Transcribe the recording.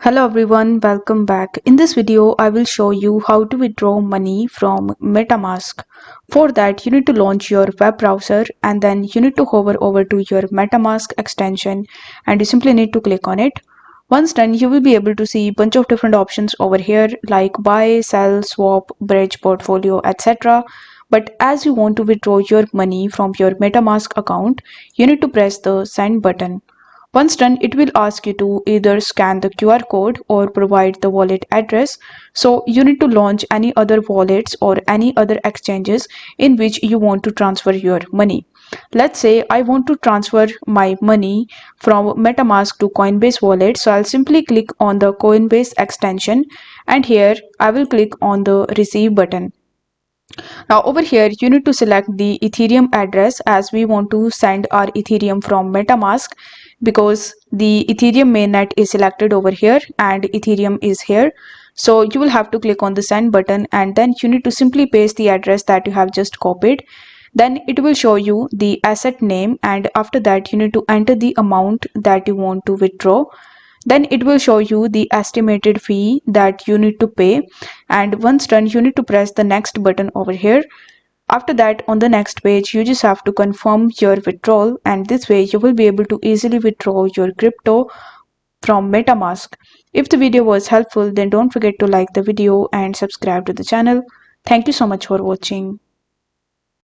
Hello everyone, welcome back. In this video, I will show you how to withdraw money from Metamask. For that, you need to launch your web browser and then you need to hover over to your Metamask extension and you simply need to click on it. Once done, you will be able to see a bunch of different options over here like buy, sell, swap, bridge, portfolio, etc. But as you want to withdraw your money from your Metamask account, you need to press the send button. Once done, it will ask you to either scan the QR code or provide the wallet address. So you need to launch any other wallets or any other exchanges in which you want to transfer your money. Let's say I want to transfer my money from MetaMask to Coinbase wallet. So I'll simply click on the Coinbase extension and here I will click on the receive button. Now over here you need to select the Ethereum address as we want to send our Ethereum from MetaMask because the Ethereum mainnet is selected over here and Ethereum is here. So you will have to click on the send button and then you need to simply paste the address that you have just copied. Then it will show you the asset name and after that you need to enter the amount that you want to withdraw. Then it will show you the estimated fee that you need to pay, and once done you need to press the next button over here. After that, on the next page you just have to confirm your withdrawal, and this way you will be able to easily withdraw your crypto from MetaMask. If the video was helpful, then don't forget to like the video and subscribe to the channel. Thank you so much for watching.